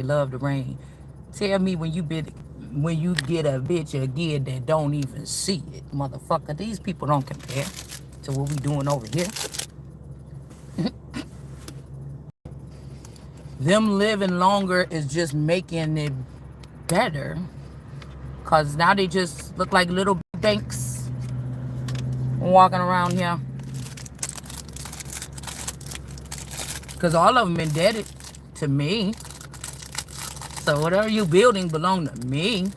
love the rain. Tell me when you get a bitch again that don't even see it, motherfucker. These people don't compare to what we doing over here. Them living longer is just making it better. Cause now they just look like little banks walking around here. Cause all of them indebted to me. So whatever you building belong to me.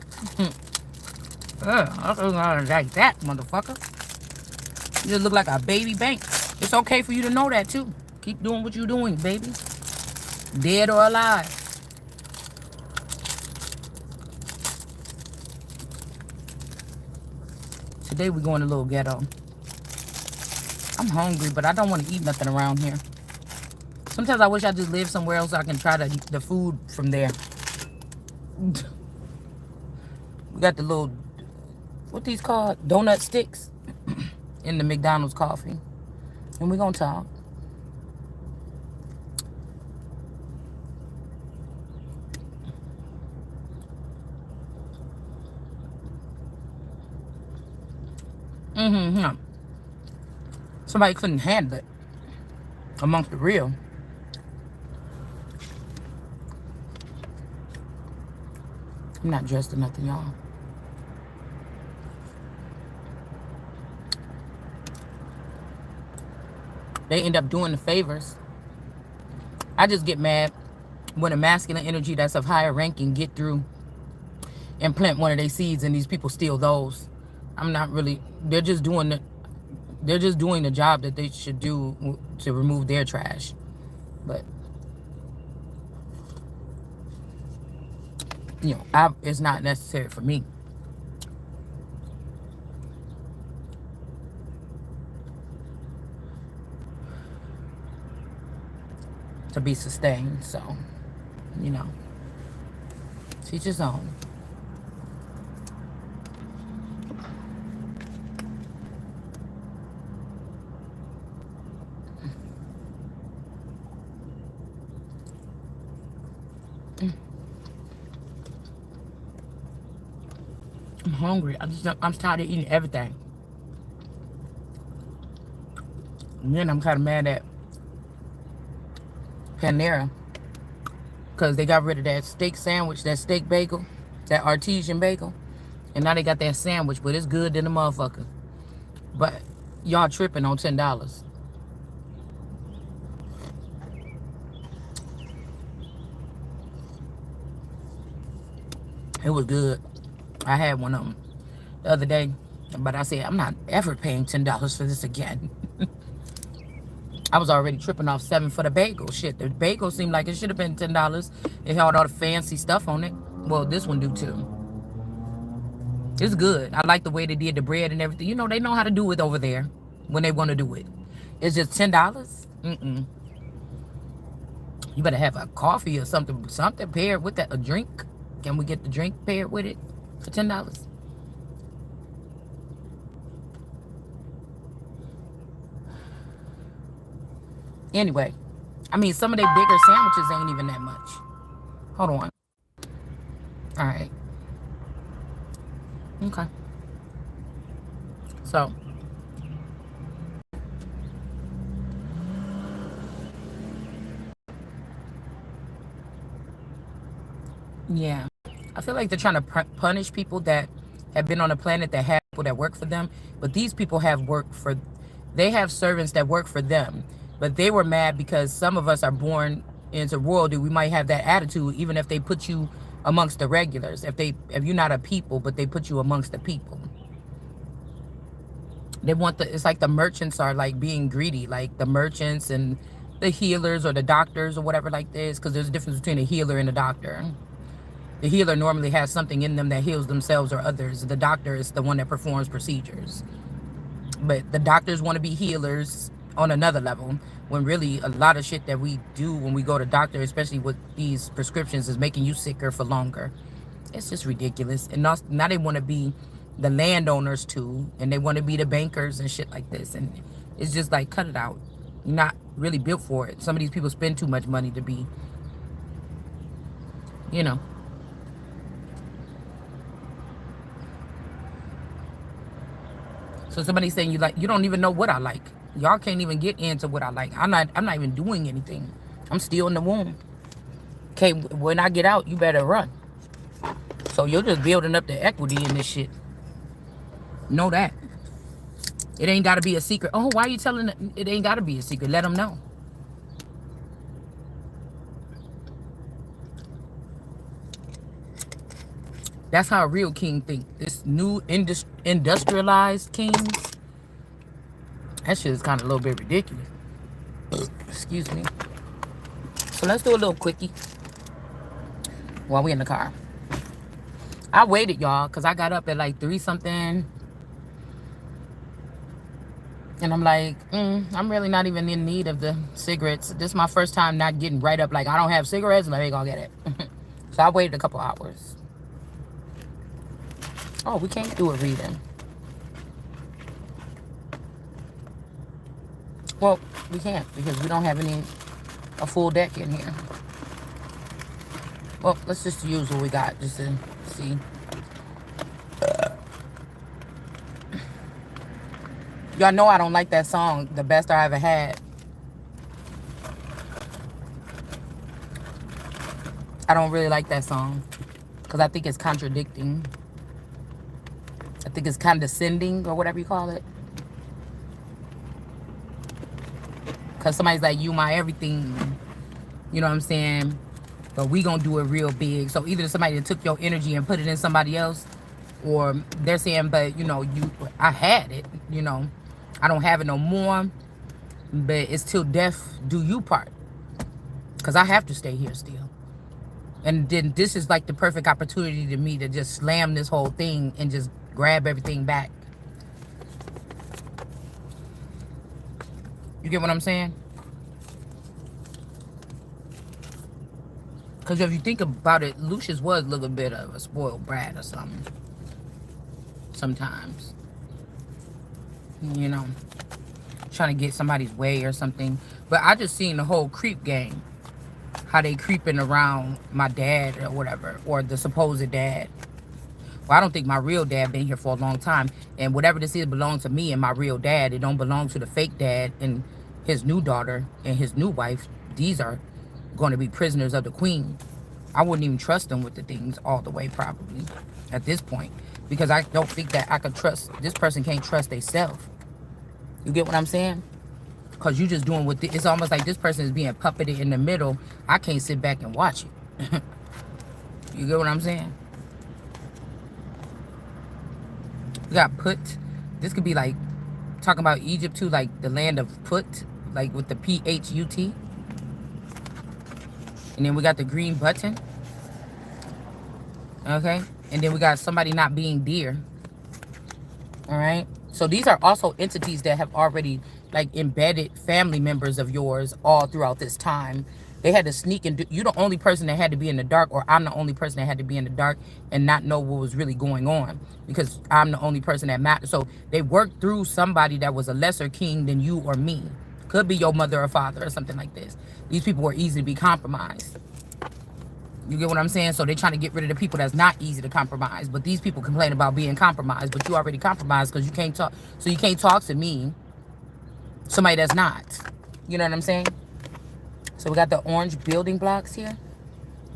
I don't like that, motherfucker. You just look like a baby bank. It's okay for you to know that too. Keep doing what you're doing, baby. Dead or alive. Today we're going to a little ghetto. I'm hungry, but I don't want to eat nothing around here. Sometimes I wish I just lived somewhere else so I can try the food from there. We got the little, what these called? Donut sticks in the McDonald's coffee. And we're going to talk. Mm-hmm. Somebody couldn't handle it amongst the real. I'm not dressed or nothing, y'all. They end up doing the favors. I just get mad when a masculine energy that's of higher ranking get through and plant one of their seeds and these people steal those. I'm not really, they're just doing the job that they should do to remove their trash. But you know, it's not necessary for me. To be sustained, so you know, teach his own. I'm hungry. I'm tired of eating everything. And then I'm kind of mad at Panera because they got rid of that steak sandwich, that steak bagel, that artesian bagel, and now they got that sandwich, but it's good than a motherfucker. But y'all tripping on $10. It was good. I had one of them the other day, but I said I'm not ever paying $10 for this again. I was already tripping off $7 for the bagel. Shit, the bagel seemed like it should have been $10. It had all the fancy stuff on it. Well, this one do too. It's good. I like the way they did the bread and everything. You know, they know how to do it over there when they want to do it. It's just $10. You better have a coffee or something paired with that. A drink. Can we get the drink paired with it for $10? Anyway, I mean, some of their bigger sandwiches ain't even that much. Hold on. All right. Okay. So, yeah. I feel like they're trying to punish people that have been on the planet that have people that work for them. But these people they have servants that work for them. But they were mad because some of us are born into royalty. We might have that attitude even if they put you amongst the regulars. If you're not a people, but they put you amongst the people. It's like the merchants are like being greedy, like the merchants and the healers or the doctors or whatever like this, because there's a difference between a healer and a doctor. The healer normally has something in them that heals themselves or others. The doctor is the one that performs procedures. But the doctors want to be healers on another level, when really a lot of shit that we do when we go to doctor, especially with these prescriptions, is making you sicker for longer. It's just ridiculous. And now they want to be the landowners too, and they want to be the bankers and shit like this. And it's just like, cut it out. You're not really built for it. Some of these people spend too much money to be you know. So somebody saying you like, you don't even know what I like. Y'all can't even get into what I like. I'm not even doing anything. I'm still in the womb. Okay, when I get out, you better run. So you're just building up the equity in this shit. Know that. It ain't got to be a secret. Oh, why are you telling it? It ain't got to be a secret. Let them know. That's how a real king think. This new industrialized kings, that shit is kind of a little bit ridiculous. Excuse me. So let's do a little quickie while we in the car. I waited, y'all, because I got up at like 3 something. And I'm like, I'm really not even in need of the cigarettes. This is my first time not getting right up. Like, I don't have cigarettes. Let me go get it. So I waited a couple hours. Oh, we can't do a reading. Well, we can't because we don't have a full deck in here. Well, let's just use what we got just to see. Y'all know I don't like that song, The Best I Ever Had. I don't really like that song because I think it's contradicting. I think it's condescending or whatever you call it. Because somebody's like, you my everything. You know what I'm saying? But we gonna do it real big. So either somebody that took your energy and put it in somebody else, or they're saying, but you know, I had it, you know. I don't have it no more. But it's till death do you part. Because I have to stay here still. And then this is like the perfect opportunity to me to just slam this whole thing and just grab everything back. You get what I'm saying? Because if you think about it, Lucius was a little bit of a spoiled brat or something. Sometimes. You know. Trying to get somebody's way or something. But I just seen the whole creep game. How they creeping around my dad or whatever. Or the supposed dad. Well, I don't think my real dad been here for a long time. And whatever this is belongs to me and my real dad. It don't belong to the fake dad and his new daughter and his new wife. These are going to be prisoners of the queen. I wouldn't even trust them with the things all the way probably at this point. Because I don't think that I could trust. This person can't trust themselves. You get what I'm saying? Because you just doing what it's almost like this person is being puppeted in the middle. I can't sit back and watch it. You get what I'm saying? We got Put. This could be like talking about Egypt too, like the land of Put, like with the P-H-U-T. And then we got the green button. Okay. And then we got somebody not being dear. All right. So these are also entities that have already like embedded family members of yours all throughout this time. They had to sneak and do. You're the only person that had to be in the dark, or I'm the only person that had to be in the dark and not know what was really going on, because I'm the only person that mattered. So they worked through somebody that was a lesser king than you or me. Could be your mother or father or something like this. These people were easy to be compromised. You get what I'm saying? So they're trying to get rid of the people that's not easy to compromise. But these people complain about being compromised, but you already compromised because you can't talk. So you can't talk to me, somebody that's not. You know what I'm saying? So we got the orange building blocks here.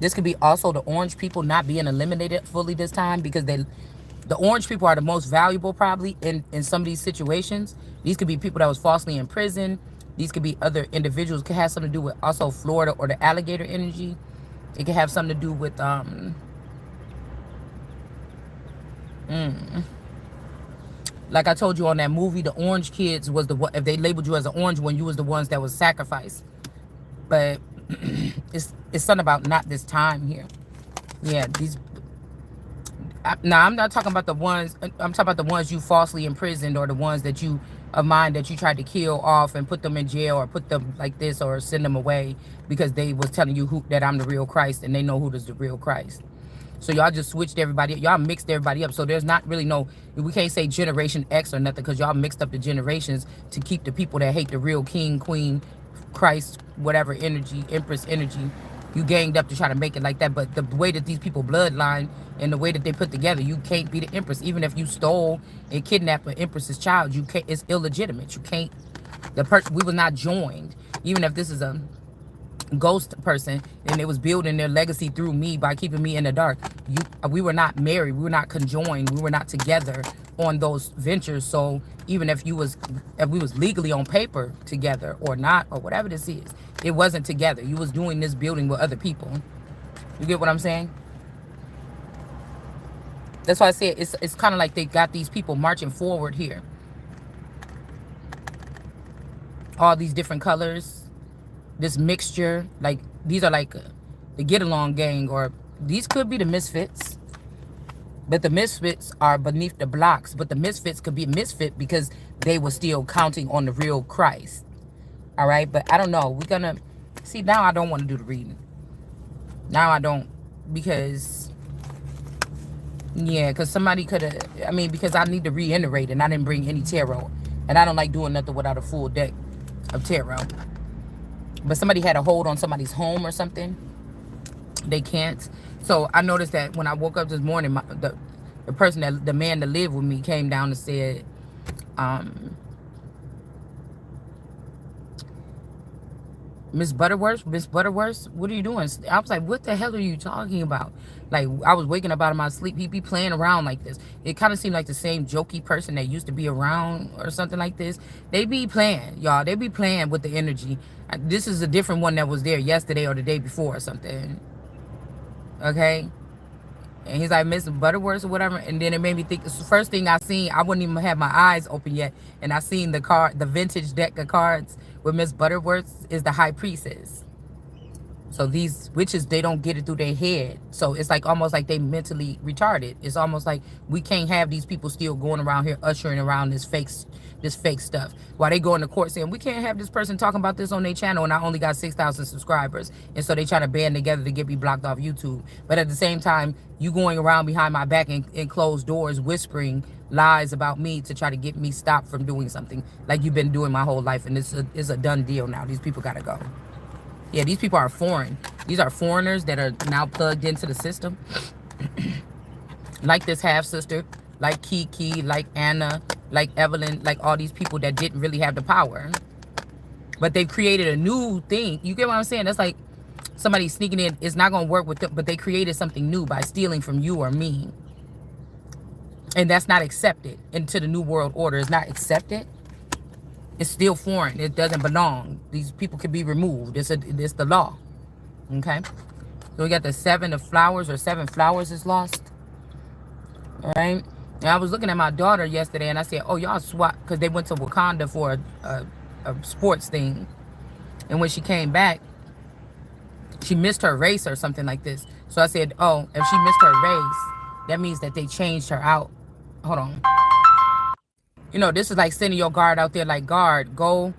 This could be also the orange people not being eliminated fully this time, because the orange people are the most valuable probably in some of these situations. These could be people that was falsely in prison. These could be other individuals. It could have something to do with also Florida or the alligator energy. It could have something to do with like I told you on that movie, the orange kids was the one. If they labeled you as an orange one, you was the ones that was sacrificed. But it's something about not this time here. Yeah, these. Now I'm not talking about the ones. I'm talking about the ones you falsely imprisoned, or the ones that you of mine that you tried to kill off and put them in jail, or put them like this, or send them away because they was telling you that I'm the real Christ, and they know who is the real Christ. So y'all just switched everybody. Y'all mixed everybody up. So there's not really no. We can't say Generation X or nothing, because y'all mixed up the generations to keep the people that hate the real King, Queen, Christ, whatever energy, Empress energy, You ganged up to try to make it like that. But the way that these people bloodline and the way that they put together, you can't be the Empress. Even if you stole and kidnapped an Empress's child, you can't. It's illegitimate. You can't. We was not joined. Even if this is a ghost person and they was building their legacy through me by keeping me in the dark, we were not married, we were not conjoined, we were not together on those ventures. So even if we was legally on paper together or not, or whatever this is, it wasn't together. You was doing this building with other people. You get what I'm saying? That's why I said it's kind of like they got these people marching forward here, all these different colors, this mixture. Like these are like the get along gang, or these could be the misfits, but the misfits are beneath the blocks. But the misfits could be misfit because they were still counting on the real Christ. All right, but I don't know. We're gonna see. Now I don't want to do the reading. Now I don't, because yeah, because somebody could have, I mean, because I need to reiterate, and I didn't bring any tarot, and I don't like doing nothing without a full deck of tarot. But somebody had a hold on somebody's home or something. They can't. So I noticed that when I woke up this morning, the person the man that lived with me came down and said, Miss Butterworth, what are you doing? I was like, what the hell are you talking about? Like, I was waking up out of my sleep. He'd be playing around like this. It kind of seemed like the same jokey person that used to be around or something like this. They be playing, y'all. They be playing with the energy. This is a different one that was there yesterday or the day before or something. Okay? And he's like, Miss Butterworth or whatever. And then it made me think, it's the first thing I seen. I wouldn't even have my eyes open yet. And I seen the vintage deck of cards with Miss Butterworth is the High Priestess. So these witches, they don't get it through their head. So it's like almost like they mentally retarded. It's almost like we can't have these people still going around here ushering around this fake stuff. While they go into court saying, we can't have this person talking about this on their channel, and I only got 6,000 subscribers. And so they try to band together to get me blocked off YouTube. But at the same time, you going around behind my back and closed doors whispering lies about me to try to get me stopped from doing something like you've been doing my whole life. And it's a done deal now. These people got to go. Yeah, these people are foreign. These are foreigners that are now plugged into the system. Like this half-sister, like Kiki, like Anna, like Evelyn, like all these people that didn't really have the power. But they've created a new thing. You get what I'm saying? That's like somebody sneaking in. It's not going to work with them, but they created something new by stealing from you or me. And that's not accepted into the New World Order. It's not accepted. It's still foreign. It doesn't belong. These people can be removed. It's the law. Okay? So we got the 7 of flowers, or 7 flowers is lost. All right? And I was looking at my daughter yesterday, and I said, oh, y'all swap, because they went to Wakanda for a sports thing. And when she came back, she missed her race or something like this. So I said, oh, if she missed her race, that means that they changed her out. Hold on. You know, this is like sending your guard out there, like, guard, go.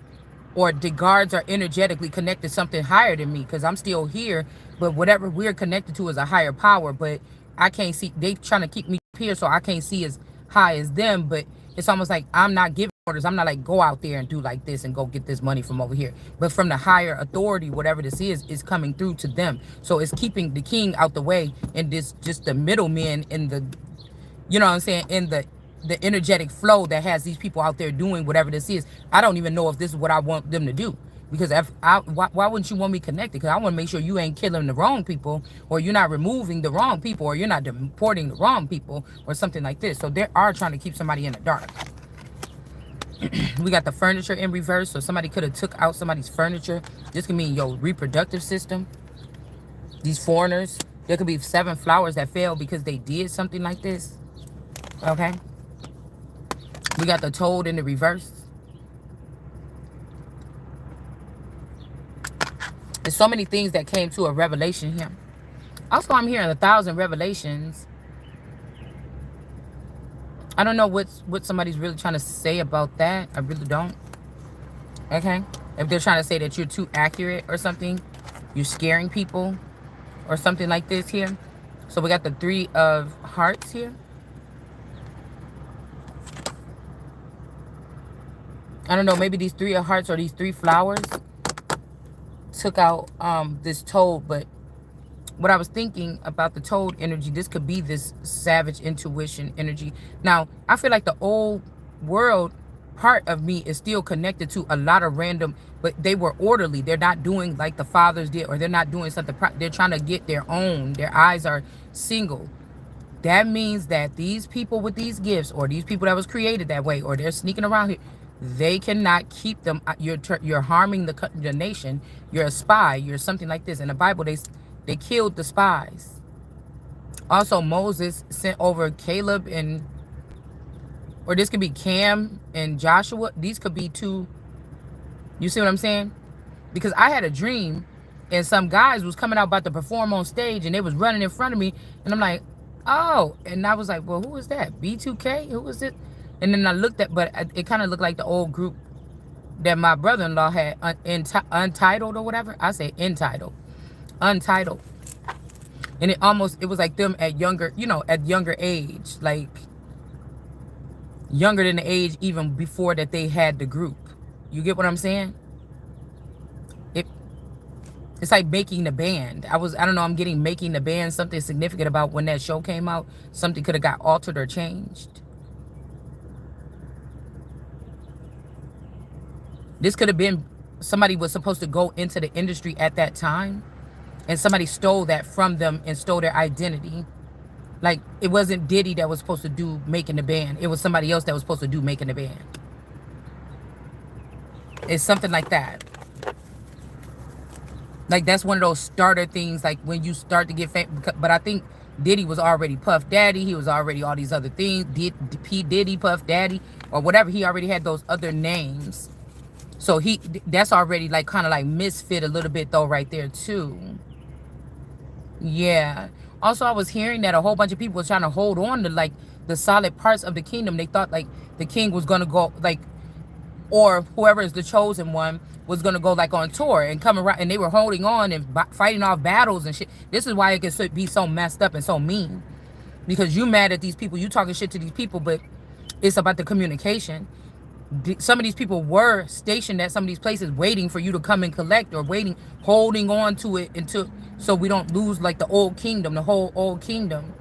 Or the guards are energetically connected to something higher than me, because I'm still here. But whatever we're connected to is a higher power. But I can't see. They trying to keep me here so I can't see as high as them. But it's almost like I'm not giving orders. I'm not like, go out there and do like this and go get this money from over here. But from the higher authority, whatever this is coming through to them. So it's keeping the king out the way, and this just the middlemen in the, you know what I'm saying, in the energetic flow that has these people out there doing whatever this is. I don't even know if this is what I want them to do, because why wouldn't you want me connected? Because I want to make sure you ain't killing the wrong people, or you're not removing the wrong people, or you're not deporting the wrong people, or something like this. So they are trying to keep somebody in the dark. We got the furniture in reverse, so somebody could have took out somebody's furniture. This can mean your reproductive system. These foreigners, there could be 7 flowers that fell because they did something like this. Okay. We got the toad in the reverse. There's so many things that came to a revelation here. Also, I'm hearing 1,000 revelations. I don't know what somebody's really trying to say about that. I really don't. Okay? If they're trying to say that you're too accurate or something, you're scaring people or something like this here. So we got the 3 of hearts here. I don't know, maybe these 3 of hearts or these 3 flowers took out this toad, but what I was thinking about the toad energy, this could be this savage intuition energy. Now, I feel like the old world part of me is still connected to a lot of random, but they were orderly. They're not doing like the fathers did, or they're not doing something. They're trying to get their own. Their eyes are single. That means that these people with these gifts, or these people that was created that way, or they're sneaking around here, they cannot keep them. You're harming the nation. You're a spy. You're something like this. In the Bible, they killed the spies. Also, Moses sent over Caleb and, or this could be Cam and Joshua. These could be two. You see what I'm saying? Because I had a dream, and some guys was coming out about to perform on stage, and they was running in front of me, and I'm like, oh, and I was like, well, who is that? B2K? Who is it? And then I looked at, but it kind of looked like the old group that my brother-in-law had, Untitled or whatever. I say Entitled. Untitled. And it was like them at younger, at younger age, like younger than the age even before that they had the group. You get what I'm saying? It's like making the band. I don't know, I'm getting making the band something significant about when that show came out. Something could have got altered or changed. This could have been somebody was supposed to go into the industry at that time, and somebody stole that from them and stole their identity. Like, it wasn't Diddy that was supposed to do making the band. It was somebody else that was supposed to do making the band. It's something like that. Like, that's one of those starter things, like when you start to get famous. But I think Diddy was already Puff Daddy. He was already all these other things. P. Diddy, Puff Daddy, or whatever. He already had those other names. So that's already like kind of like misfit a little bit though right there too. Yeah. Also, I was hearing that a whole bunch of people was trying to hold on to like the solid parts of the kingdom. They thought like the king was going to go like, or whoever is the chosen one was going to go like on tour and come around, and they were holding on and fighting off battles and shit. This is why it can be so messed up and so mean, because you mad at these people, you talking shit to these people, but it's about the communication. Some of these people were stationed at some of these places waiting for you to come and collect, or waiting, holding on to it until, so we don't lose like the old kingdom, the whole old kingdom.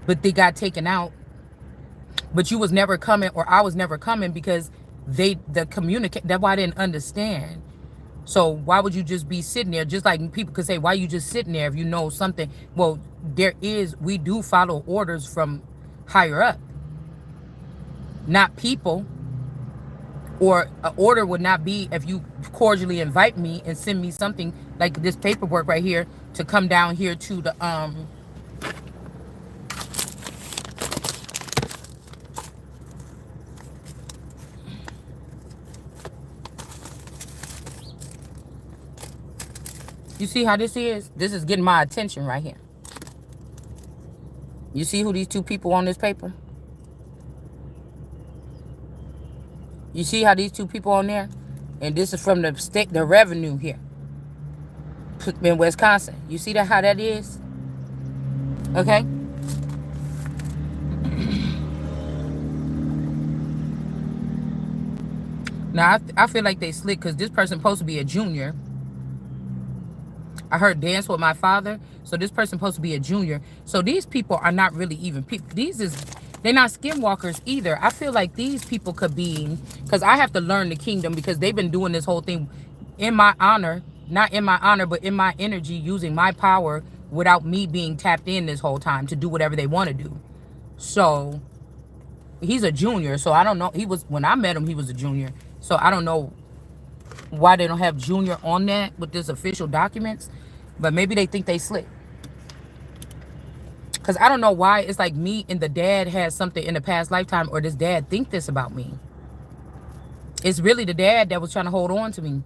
But they got taken out. But you was never coming, or I was never coming, because that's why I didn't understand. So why would you just be sitting there? Just like people could say, why you just sitting there if you know something? Well, we do follow orders from higher up, not people. Or an order would not be if you cordially invite me and send me something like this paperwork right here to come down here to the you see how this is? This is getting my attention right here. You see who these two people on this paper? You see how these two people on there? And this is from the state, the revenue here in Wisconsin. You see that, how that is? Okay. Now, I feel like they slick, because this person's supposed to be a junior. I heard Dance With My Father. So this person's supposed to be a junior. So these people are not really even people. They're not skinwalkers either. I feel like these people could be, because I have to learn the kingdom, because they've been doing this whole thing in my honor, not in my honor, but in my energy, using my power without me being tapped in this whole time to do whatever they want to do. So he's a junior. So I don't know. When I met him, he was a junior. So I don't know why they don't have junior on that with this official documents, but maybe they think they slick. Because I don't know why it's like me and the dad had something in the past lifetime, or this dad think this about me. It's really the dad that was trying to hold on to me.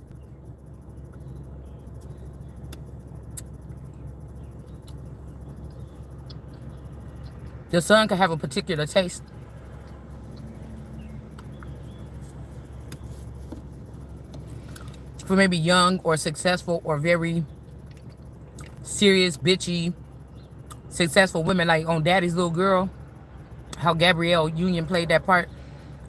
The son could have a particular taste. For maybe young or successful or very serious, bitchy, successful women, like on Daddy's Little Girl, how Gabrielle Union played that part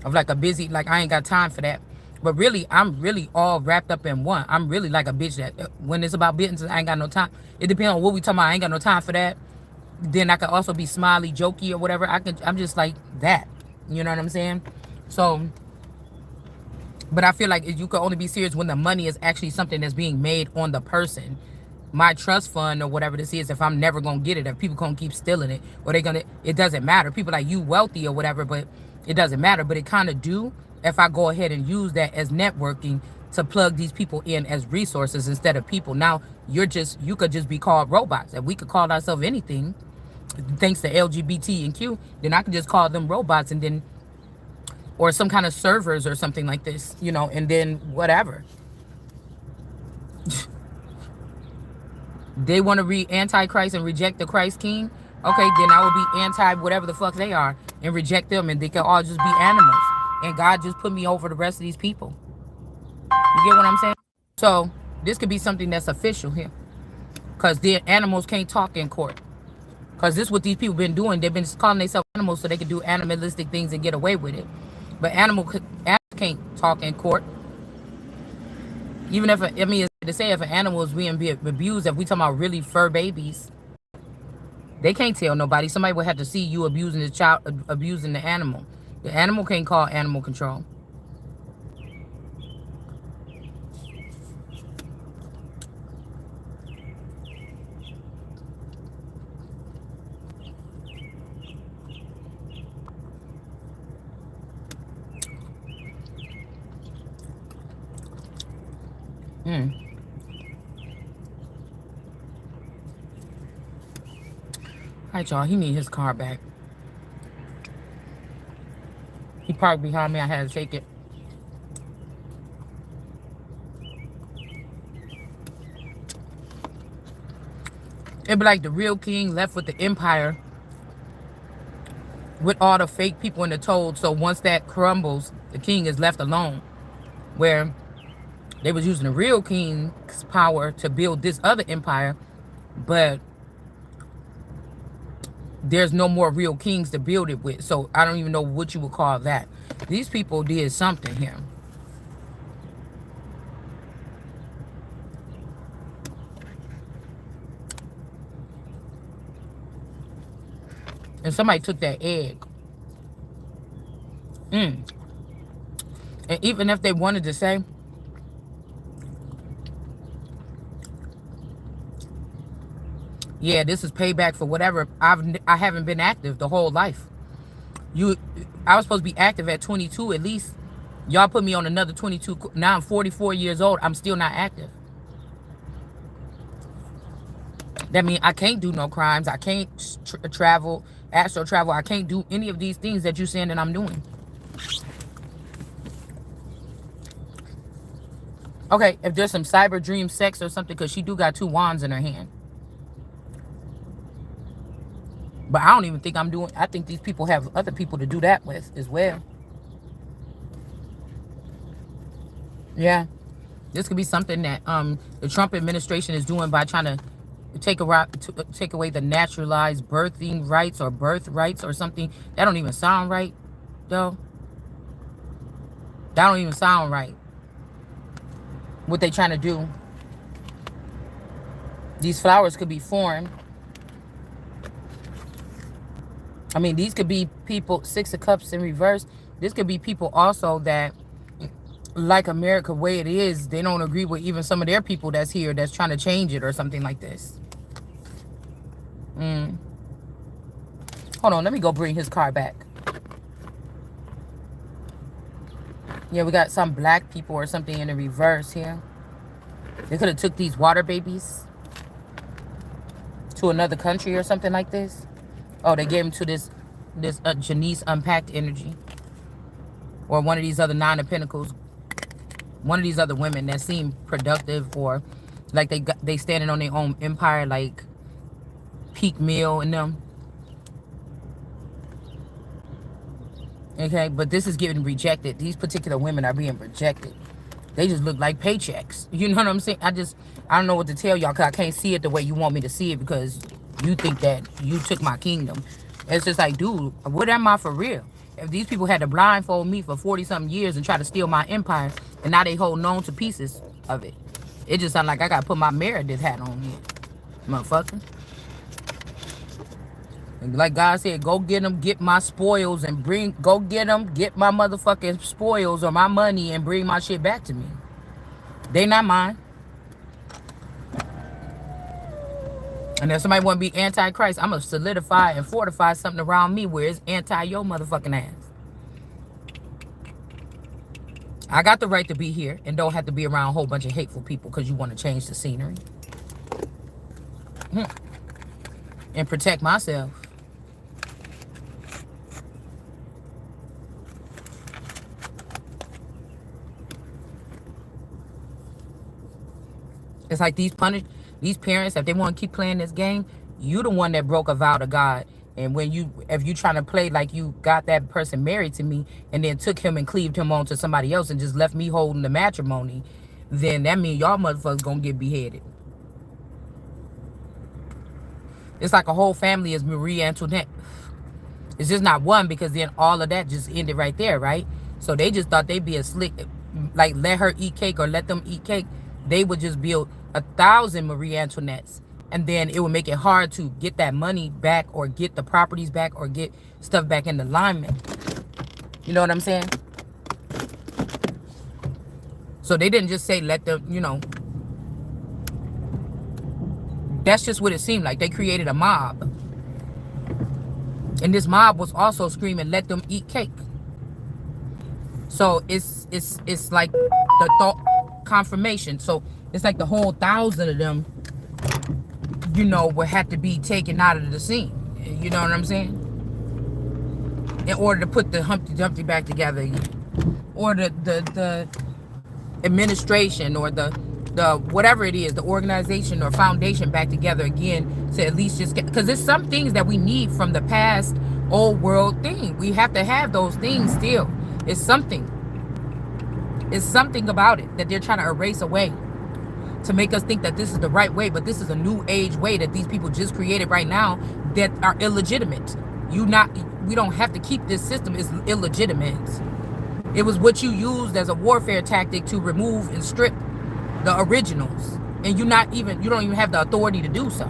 of like a busy, like I ain't got time for that. But really, I'm really all wrapped up in one. I'm really like a bitch that when it's about business, I ain't got no time. It depends on what we talking about. I ain't got no time for that. Then I could also be smiley, jokey, or whatever. I'm just like that. You know what I'm saying? So, but I feel like you could only be serious when the money is actually something that's being made on the person. My trust fund or whatever this is, if I'm never gonna get it, if people gonna keep stealing it, or it doesn't matter. People like you wealthy or whatever, but it doesn't matter. But it kind of do if I go ahead and use that as networking to plug these people in as resources instead of people. Now you could just be called robots. If we could call ourselves anything, thanks to LGBT and Q, then I could just call them robots and then, or some kind of servers or something like this, and then whatever. They want to read Antichrist and reject the Christ King. Okay, then I will be anti whatever the fuck they are and reject them, and they can all just be animals. And God just put me over the rest of these people. You get what I'm saying? So this could be something that's official here, because the animals can't talk in court. Because this is what these people been doing. They've been calling themselves animals so they can do animalistic things and get away with it. But animals can't talk in court. Even if, it's to say if an animal is being abused, if we talking about really fur babies, they can't tell nobody. Somebody would have to see you abusing the child, abusing the animal. The animal can't call animal control. All right, y'all. He need his car back. He parked behind me. I had to take it. It'd be like the real king left with the empire with all the fake people in the told. So once that crumbles, the king is left alone. Where they was using the real king's power to build this other empire, but there's no more real kings to build it with. So I don't even know what you would call that. These people did something here. And somebody took that egg. And even if they wanted to say, yeah, this is payback for whatever, I haven't been active the whole life. I was supposed to be active at 22 at least. Y'all put me on another 22. Now I'm 44 years old. I'm still not active. That means I can't do no crimes. I can't travel, astral travel. I can't do any of these things that you're saying that I'm doing. Okay, if there's some cyber dream sex or something, because she do got 2 wands in her hand. But I don't even think I'm doing, I think these people have other people to do that with as well. Yeah. This could be something that the Trump administration is doing by trying to take away the naturalized birthing rights or birth rights or something. That don't even sound right, though. That don't even sound right. What they trying to do. These flowers could be foreign. I mean, these could be people, 6 of Cups in reverse. This could be people also that, like America way it is, they don't agree with even some of their people that's here that's trying to change it or something like this. Hold on, let me go bring his car back. Yeah, we got some black people or something in the reverse here. They could have took these water babies to another country or something like this. Oh, they gave him to this Janice Unpacked energy. Or one of these other 9 of Pentacles. One of these other women that seem productive, or like they standing on their own empire, like Peak Mill and them. Okay, but this is getting rejected. These particular women are being rejected. They just look like paychecks. You know what I'm saying? I don't know what to tell y'all, because I can't see it the way you want me to see it, because you think that you took my kingdom. It's just like, dude, what am I for real? If these people had to blindfold me for 40-something years and try to steal my empire, And now they holding on to pieces of it. It just sounds like I gotta put my Meredith hat on here, motherfucker. And like God said, go get them, get my spoils, and go get them, get my motherfucking spoils or my money and bring my shit back to me. They not mine. And if somebody want to be anti-Christ, I'm going to solidify and fortify something around me where it's anti your motherfucking ass. I got the right to be here and don't have to be around a whole bunch of hateful people because you want to change the scenery. And protect myself. It's like these parents, if they want to keep playing this game, you the one that broke a vow to God. And if you trying to play like you got that person married to me and then took him and cleaved him on to somebody else and just left me holding the matrimony, then that means y'all motherfuckers gonna get beheaded. It's like a whole family is Marie Antoinette. It's just not one, because then all of that just ended right there, right? So they just thought they'd be a slick, like let her eat cake or let them eat cake. They would just build 1,000 Marie Antoinettes. And then it would make it hard to get that money back or get the properties back or get stuff back in alignment. You know what I'm saying? So they didn't just say let them, that's just what it seemed like. They created a mob. And this mob was also screaming, let them eat cake. So it's like the thought confirmation. So it's like the whole 1,000 of them, would have to be taken out of the scene. You know what I'm saying? In order to put the Humpty Dumpty back together again. Or the administration or the whatever it is, the organization or foundation back together again, to at least just get, because there's some things that we need from the past old world thing. We have to have those things still. It's something about it that they're trying to erase away to make us think that this is the right way, but this is a new age way that these people just created right now that are illegitimate. We don't have to keep this system. It's illegitimate. It was what you used as a warfare tactic to remove and strip the originals, and you don't even have the authority to do so.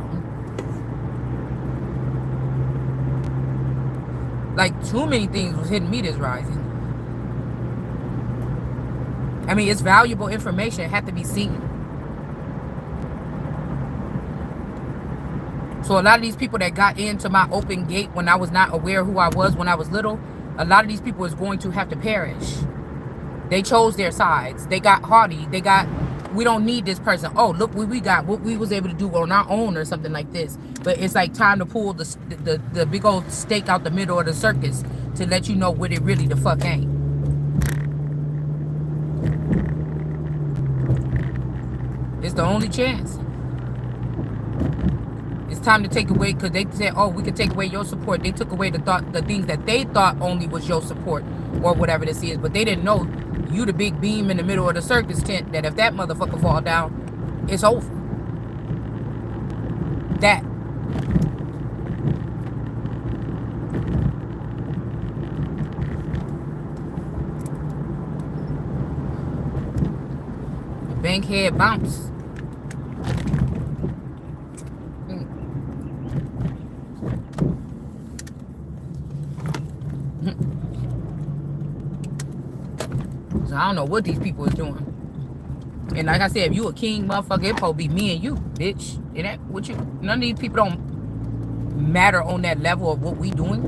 Like, too many things was hitting me this rising. I mean, it's valuable information. It had to be seen. So a lot of these people that got into my open gate when I was not aware who I was when I was little, a lot of these people is going to have to perish. They chose their sides. They got haughty. We don't need this person. Oh, look what we got, what we was able to do on our own or something like this. But it's like time to pull the big old stake out the middle of the circus to let you know what it really the fuck ain't. It's the only chance. It's time to take away, because they said, oh, we could take away your support. They took away the things that they thought only was your support or whatever this is. But they didn't know you the big beam in the middle of the circus tent, that if that motherfucker fall down, it's over. That. The bankhead bounce. I don't know what these people is doing. And like I said, if you a king, motherfucker, it probably be me and you, bitch. And that what you? None of these people don't matter on that level of what we doing.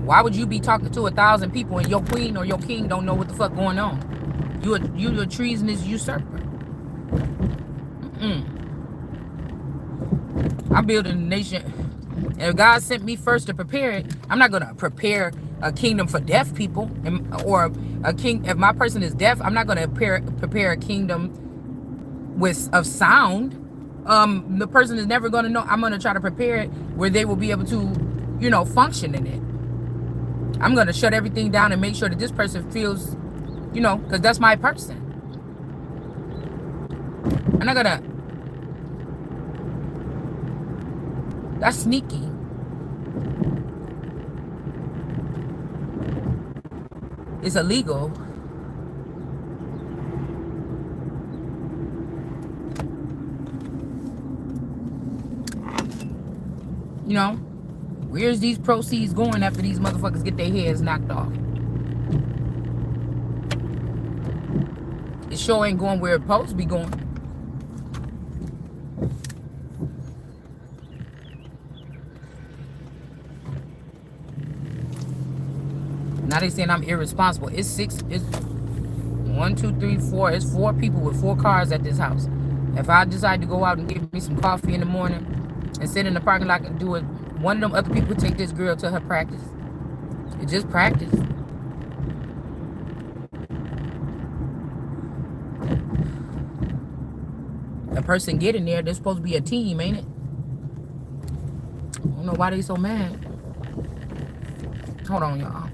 Why would you be talking to 1,000 people and your queen or your king don't know what the fuck going on? You a treasonous usurper. I'm building a nation. And if God sent me first to prepare it, I'm not gonna prepare a kingdom for deaf people, or a king. If my person is deaf, I'm not gonna prepare a kingdom of sound. The person is never gonna know. I'm gonna try to prepare it where they will be able to, function in it. I'm gonna shut everything down and make sure that this person feels, because that's my person. I'm not gonna. That's sneaky. It's illegal. You know, where's these proceeds going after these motherfuckers get their heads knocked off? It sure ain't going where it's supposed to be going. Now they saying I'm irresponsible. It's 1, 2, 3, 4. It's 4 people with 4 cars at this house. If I decide to go out and get me some coffee in the morning and sit in the parking lot and do it, one of them other people take this girl to her practice. It's just practice. A person getting there, they're supposed to be a team, ain't it? I don't know why they so mad. Hold on, y'all.